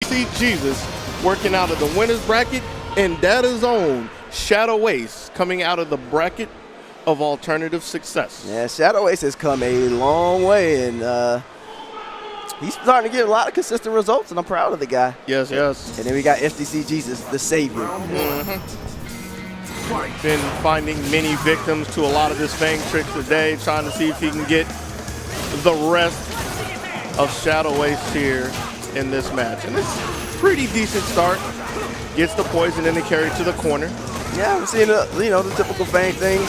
FGC Jesus working out of the winner's bracket, and Data's own ShadowAce coming out of the bracket of alternative success. Yeah, ShadowAce has come a long way, and he's starting to get a lot of consistent results, and I'm proud of the guy. Yes, yes. And then we got FGC Jesus, the savior. Been finding many victims to a lot of his F.A.N.G tricks today, trying to see if he can get the rest of ShadowAce here in this match. And it's a pretty decent start. Gets the poison and the carry to the corner. Yeah, we're seeing the typical F.A.N.G things,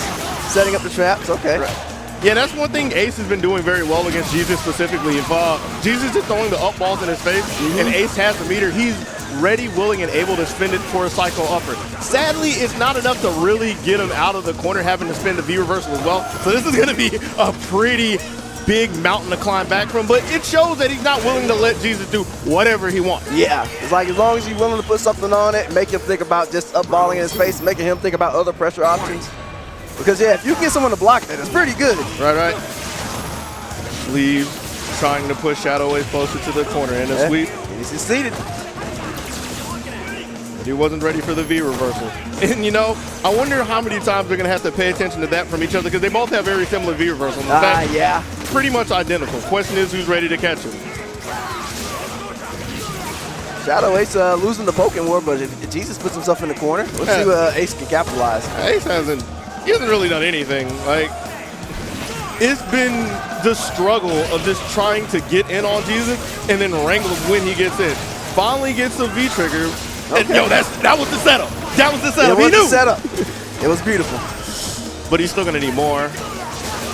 setting up the traps. Okay. Right. Yeah, that's one thing Ace has been doing very well against Jesus specifically. If Jesus is throwing the up balls in his face and Ace has the meter, he's ready, willing, and able to spin it for a cycle upper. Sadly, it's not enough to really get him out of the corner, having to spin the V reversal as well. So this is going to be a pretty big mountain to climb back from, but it shows that he's not willing to let Jesus do whatever he wants. Yeah, it's like as long as you're willing to put something on it, make him think about just up balling in his face, making him think about other pressure options. Because, yeah, if you get someone to block that, it's pretty good. Right, right. Sleeve trying to push ShadowAce closer to the corner, and a sweep. He succeeded. He wasn't ready for the V reversal. And, you know, I wonder how many times they're going to have to pay attention to that from each other, because they both have very similar V reversals. In fact, yeah. Pretty much identical. Question is, who's ready to catch him? ShadowAce losing the poking war, but if Jesus puts himself in the corner, let's see what Ace can capitalize. Ace hasn't really done anything. Like, it's been the struggle of just trying to get in on Jesus and then wrangle him when he gets in. Finally gets the V trigger. Okay. And, yo, that was the setup. That was the setup. It was the setup. It was beautiful. But he's still going to need more.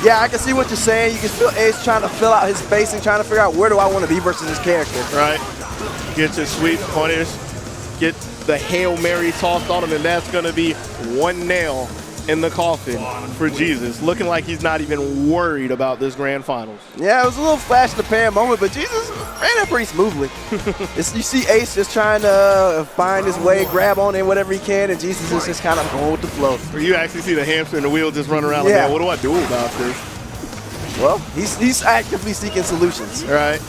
Yeah, I can see what you're saying. You can feel Ace trying to fill out his spacing, trying to figure out where do I want to be versus his character. Right. Gets his sweep punish. Get the Hail Mary tossed on him, and that's going to be one nail in the coffin for Jesus. Looking like he's not even worried about this grand finals. Yeah, it was a little flash in the pan moment, but Jesus ran it pretty smoothly. You see Ace just trying to find his way, grab on in whatever he can, and Jesus is just kind of going with the flow. Where you actually see the hamster and the wheel just run around like, man, what do I do about this? Well, he's actively seeking solutions. All right.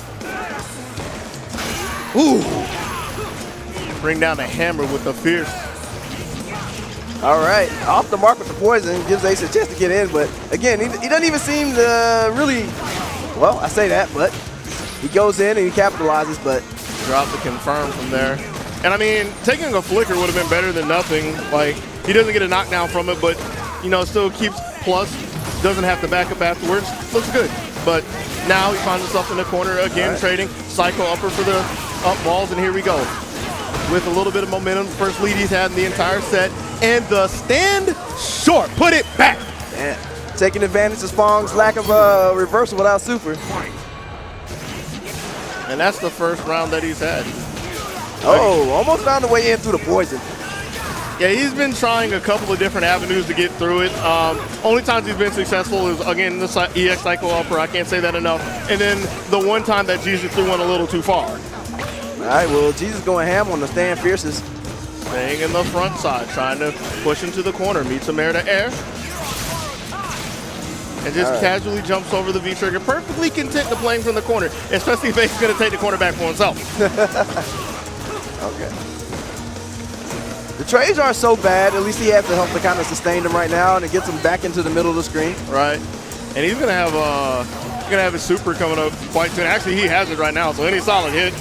Ooh. Bring down the hammer with the fierce. All right, off the mark with the poison, gives Ace a chance to get in, but again, he doesn't even seem to really, well, I say that, but he goes in and he capitalizes, but. Drops the confirm from there. And I mean, taking a flicker would have been better than nothing. Like, he doesn't get a knockdown from it, but, you know, still keeps plus, doesn't have to back up afterwards. Looks good. But now he finds himself in the corner again, trading cycle upper for the up balls, and here we go. With a little bit of momentum, first lead he's had in the entire set, and the stand short, put it back. Man, taking advantage of F.A.N.G's lack of reversal without super. And that's the first round that he's had. Oh, almost found a way in through the poison. Yeah, he's been trying a couple of different avenues to get through it. Only times he's been successful is, again, the EX cycle upper. I can't say that enough. And then the one time that Jesus threw one a little too far. All right, well, Jesus going ham on the stand fierces. Staying in the front side, trying to push him to the corner. Meets him air to air. And just casually jumps over the V-trigger. Perfectly content to playing from the corner, especially if he's going to take the corner back for himself. Okay. The trades aren't so bad. At least he has the help to kind of sustain them right now, and it gets him back into the middle of the screen. Right. And he's going to have his super coming up quite soon. Actually, he has it right now, so any solid hit.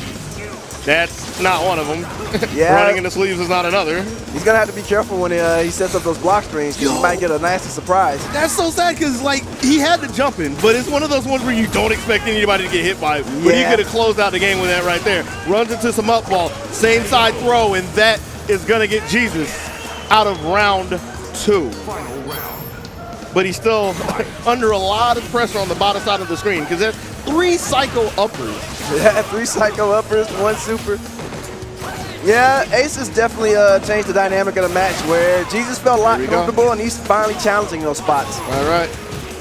That's not one of them. Yeah. Running in the sleeves is not another. He's going to have to be careful when he sets up those block screens, because he might get a nasty surprise. That's so sad, because, like, he had the jump in, but it's one of those ones where you don't expect anybody to get hit by it. But he could have closed out the game with that right there. Runs into some up ball, same side throw, and that is going to get Jesus out of round 2. But he's still under a lot of pressure on the bottom side of the screen, because there's 3 cycle uppers. Yeah, 3 cycle uppers, 1 super. Yeah, Ace has definitely changed the dynamic of the match, where Jesus felt a lot comfortable, and he's finally challenging those spots. All right.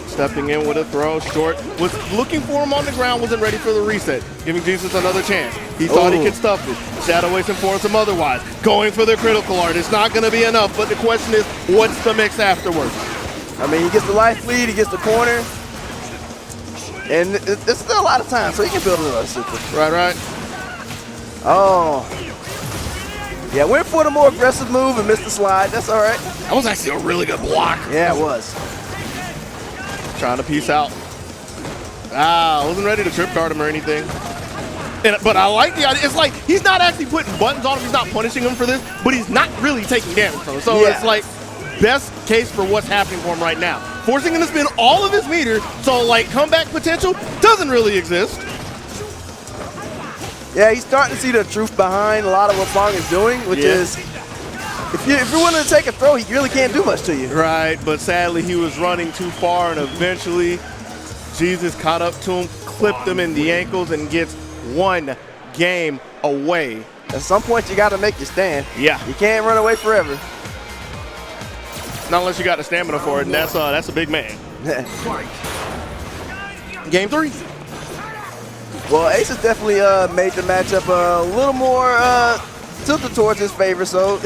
Stepping in with a throw, short. Was looking for him on the ground, wasn't ready for the reset. Giving Jesus another chance. He thought he could stuff it. ShadowAce informs him otherwise. Going for the critical art. It's not going to be enough, but the question is, what's the mix afterwards? I mean, he gets the life lead, he gets the corner. And there's still a lot of time, so he can build another super. Right, right. Oh. Yeah, went for the more aggressive move and missed the slide. That's all right. That was actually a really good block. Yeah, it was. Trying to piece out. I wasn't ready to trip guard him or anything. But I like the idea. It's like he's not actually putting buttons on him. He's not punishing him for this, but he's not really taking damage from him. So yeah. It's like best case for what's happening for him right now. Forcing him to spend all of his meter, so like comeback potential doesn't really exist. Yeah, he's starting to see the truth behind a lot of what F.A.N.G is doing, which is if you're willing to take a throw, he really can't do much to you. Right, but sadly he was running too far, and eventually Jesus caught up to him, clipped him in the ankles, and gets one game away. At some point, you got to make your stand. Yeah. You can't run away forever. Not unless you got the stamina for it, and that's a big man. Game 3. Well, Ace has definitely made the matchup a little more tilted towards his favor, so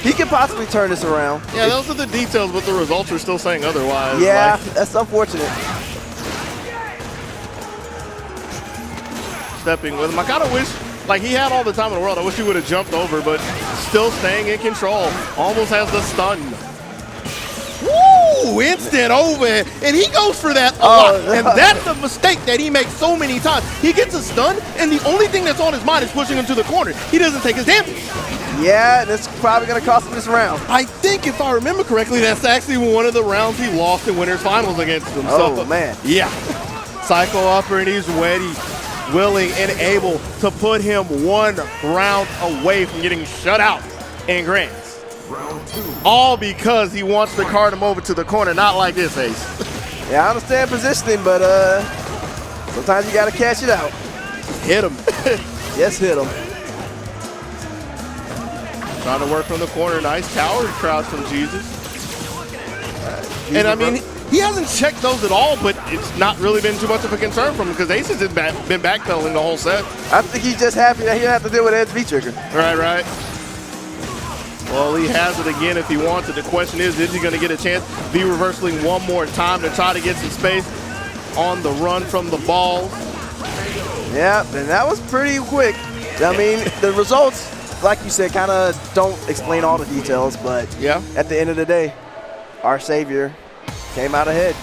he can possibly turn this around. Yeah, those are the details, but the results are still saying otherwise. Yeah, like, that's unfortunate. Stepping with him. I kind of wish, like, he had all the time in the world. I wish he would have jumped over, but still staying in control. Almost has the stun. Woo! Instant over, and he goes for that a lot. And that's the mistake that he makes so many times. He gets a stun, and the only thing that's on his mind is pushing him to the corner. He doesn't take his damage. Yeah, that's probably going to cost him this round. I think, if I remember correctly, that's actually one of the rounds he lost in Winners Finals against him. Oh, so, man. Yeah. Psycho upper, and he's ready, willing, and able to put him one round away from getting shut out in Grants. All because he wants to cart him over to the corner, not like this, Ace. Yeah, I understand positioning, but sometimes you got to cash it out. Hit him. Yes, hit him. Trying to work from the corner. Nice coward crouch from Jesus. And I mean, he hasn't checked those at all, but it's not really been too much of a concern from him because Ace has been backpedaling the whole set. I think he's just happy that he doesn't have to deal with Ed's V-trigger. Right. Well, he has it again if he wants it. The question is he going to get a chance? V-reversing one more time to try to get some space on the run from the balls. Yeah, and that was pretty quick. I mean, the results, like you said, kind of don't explain all the details, but yeah, at the end of the day, our savior came out ahead.